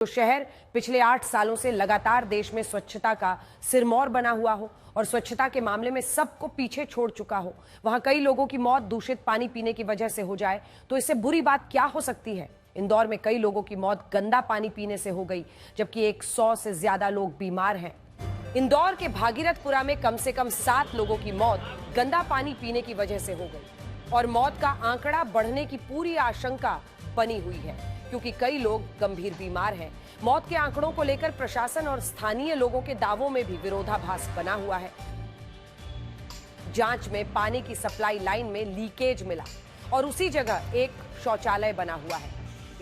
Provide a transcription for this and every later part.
जो शहर पिछले 8 सालों से लगातार देश में स्वच्छता का सिरमौर बना हुआ हो और स्वच्छता के मामले में सबको पीछे छोड़ चुका हो, वहां कई लोगों की मौत दूषित पानी पीने की वजह से हो जाए तो इससे बुरी बात क्या हो सकती है। इंदौर में कई लोगों की मौत गंदा पानी पीने से हो गई, जबकि 100 से ज्यादा लोग बीमार हैं। इंदौर के भागीरथपुरा में कम से कम 7 लोगों की मौत गंदा पानी पीने की वजह से हो गई और मौत का आंकड़ा बढ़ने की पूरी आशंका बनी हुई है, क्योंकि कई लोग गंभीर बीमार हैं। मौत के आंकड़ों को लेकर प्रशासन और स्थानीय लोगों के दावों में भी विरोधाभास बना हुआ है। जांच में पानी की सप्लाई लाइन में लीकेज मिला और उसी जगह एक शौचालय बना हुआ है।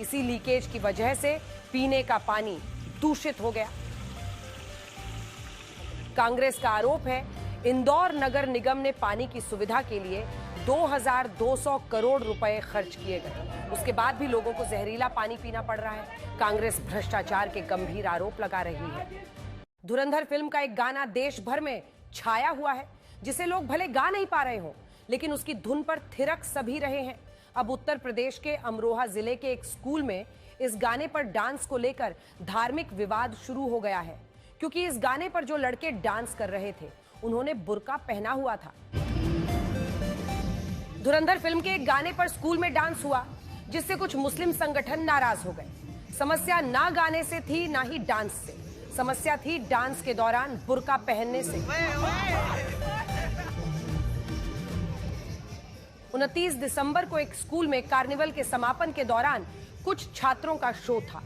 इसी लीकेज की वजह से पीने का पानी दूषित हो गया। कांग्रेस का आरोप है इंदौर नगर निगम ने पानी की सुविधा के लिए 2200 करोड़ रुपए खर्च किए गए, उसके बाद भी लोगों को जहरीला पानी पीना पड़ रहा है। कांग्रेस भ्रष्टाचार के गंभीर आरोप लगा रही है। धुरंधर फिल्म का एक गाना देश भर में छाया हुआ है, जिसे लोग भले गा नहीं पा रहे हो, लेकिन उसकी धुन पर थिरक सभी रहे हैं। अब उत्तर प्रदेश के अमरोहा जिले के एक स्कूल में इस गाने पर डांस को लेकर धार्मिक विवाद शुरू हो गया है, क्योंकि इस गाने पर जो लड़के डांस कर रहे थे उन्होंने बुर्का पहना हुआ था। धुरंधर फिल्म के एक गाने पर स्कूल में डांस हुआ, जिससे कुछ मुस्लिम संगठन नाराज हो गए। समस्या ना गाने से थी ना ही डांस से, समस्या थी डांस के दौरान बुर्का पहनने से। 29 दिसंबर को एक स्कूल में कार्निवल के समापन के दौरान कुछ छात्रों का शो था।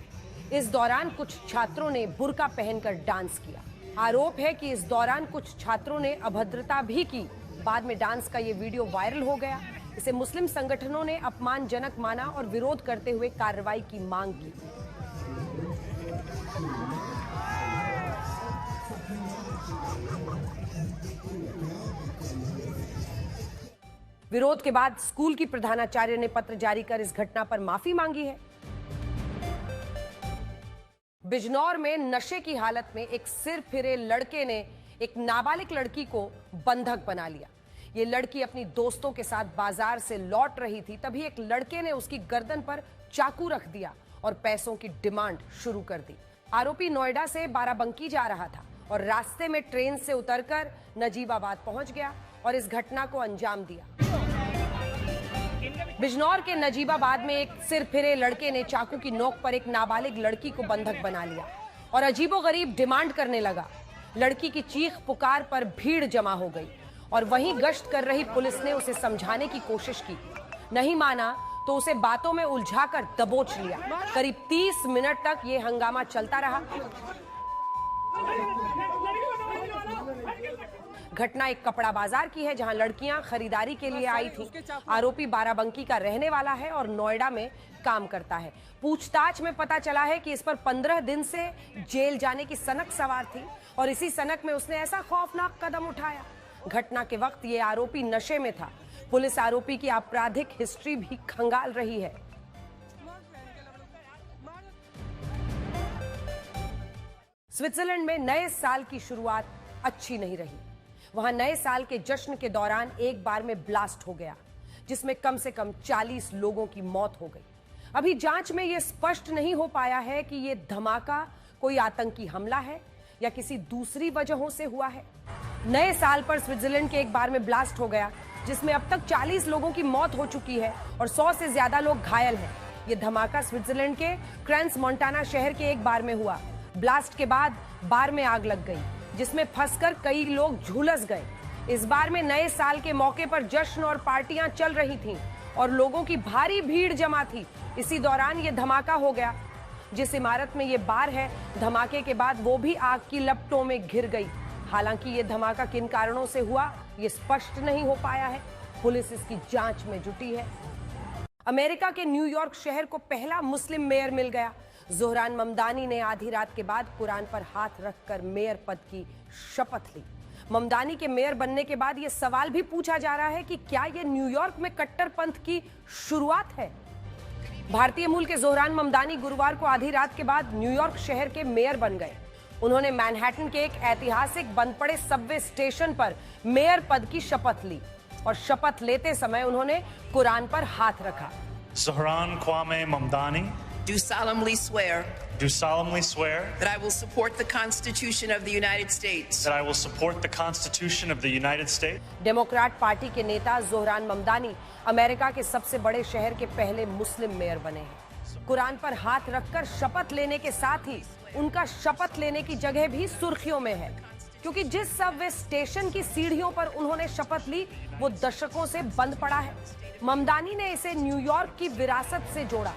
इस दौरान कुछ छात्रों ने बुर्का पहनकर डांस किया। आरोप है कि इस दौरान कुछ छात्रों ने अभद्रता भी की। बाद में डांस का ये वीडियो वायरल हो गया। इसे मुस्लिम संगठनों ने अपमानजनक माना और विरोध करते हुए कार्रवाई की मांग की। विरोध के बाद स्कूल की प्रधानाचार्य ने पत्र जारी कर इस घटना पर माफी मांगी है। बिजनौर में नशे की हालत में एक सिर फिरे लड़के ने एक नाबालिग लड़की को बंधक बना लिया। ये लड़की अपनी दोस्तों के साथ बाजार से लौट रही थी, तभी एक लड़के ने उसकी गर्दन पर चाकू रख दिया और पैसों की डिमांड शुरू कर दी। आरोपी नोएडा से बाराबंकी जा रहा था और रास्ते में ट्रेन से उतरकर नजीबाबाद पहुंच गया और इस घटना को अंजाम दिया। बिजनौर के नजीबाबाद में एक सिर फिरे लड़के ने चाकू की नोक पर एक नाबालिग लड़की को बंधक बना लिया और अजीबोगरीब डिमांड करने लगा। लड़की की चीख पुकार पर भीड़ जमा हो गई और वहीं गश्त कर रही पुलिस ने उसे समझाने की कोशिश की। नहीं माना तो उसे बातों में उलझाकर दबोच लिया। करीब 30 मिनट तक ये हंगामा चलता रहा। घटना एक कपड़ा बाजार की है, जहां लड़कियां खरीदारी के लिए आई थी। आरोपी बाराबंकी का रहने वाला है और नोएडा में काम करता है। पूछताछ में पता चला है कि इस पर 15 दिन से जेल जाने की सनक सवार थी और इसी सनक में उसने ऐसा खौफनाक कदम उठाया। घटना के वक्त ये आरोपी नशे में था। पुलिस आरोपी की आपराधिक हिस्ट्री भी खंगाल रही है। स्विट्जरलैंड में नए साल की शुरुआत अच्छी नहीं रही। वहां नए साल के जश्न के दौरान एक बार में ब्लास्ट हो गया, जिसमें कम से कम 40 लोगों की मौत हो गई। अभी जांच में यह स्पष्ट नहीं हो पाया है कि यह धमाका कोई आतंकी हमला है या किसी दूसरी वजहों से हुआ है। नए साल पर स्विट्जरलैंड के एक बार में ब्लास्ट हो गया, जिसमें अब तक 40 लोगों की मौत हो चुकी है और 100 से ज्यादा लोग घायल हैं। यह धमाका स्विट्जरलैंड के क्रेंस मोंटाना शहर के एक बार में हुआ। ब्लास्ट के बाद बार में आग लग गई, जिसमें फंसकर कई लोग झुलस गए। इस बार में नए साल के मौके पर जश्न और पार्टियां चल रही थीं और लोगों की भारी भीड़ जमा थी। इसी दौरान ये धमाका हो गया। जिस इमारत में ये बार है, धमाके के बाद वो भी आग की लपटों में घिर गई। हालांकि ये धमाका किन कारणों से हुआ, ये स्पष्ट नहीं हो पाया है। पुलिस इसकी जांच में जुटी है। अमेरिका के न्यूयॉर्क शहर को पहला मुस्लिम मेयर मिल गया। जोहरान ममदानी ने आधी रात के बाद कुरान पर हाथ रखकर मेयर पद की शपथ ली। ममदानी के मेयर बनने के बाद यह सवाल भी पूछा जा रहा है कि क्या यह न्यूयॉर्क में कट्टरपंथ की शुरुआत है। भारतीय मूल के जोहरान ममदानी गुरुवार को आधी रात के बाद न्यूयॉर्क शहर के मेयर बन गए। उन्होंने मैनहट्टन के एक ऐतिहासिक बंद पड़े सबवे स्टेशन पर मेयर पद की शपथ ली और शपथ लेते समय उन्होंने कुरान पर हाथ रखा। Zohran Kwame Mamdani do solemnly swear that I will support the Constitution of the United States I will support the Constitution of the United States. Democrat party के नेता जोहरान ममदानी अमेरिका के सबसे बड़े शहर के पहले मुस्लिम मेयर बने हैं। कुरान पर हाथ रखकर शपथ लेने के साथ ही उनका शपथ लेने की जगह भी सुर्खियों में है, क्योंकि जिस सबवे स्टेशन की सीढ़ियों पर उन्होंने शपथ ली वो दशकों से बंद पड़ा है। ममदानी ने इसे न्यूयॉर्क की विरासत से जोड़ा।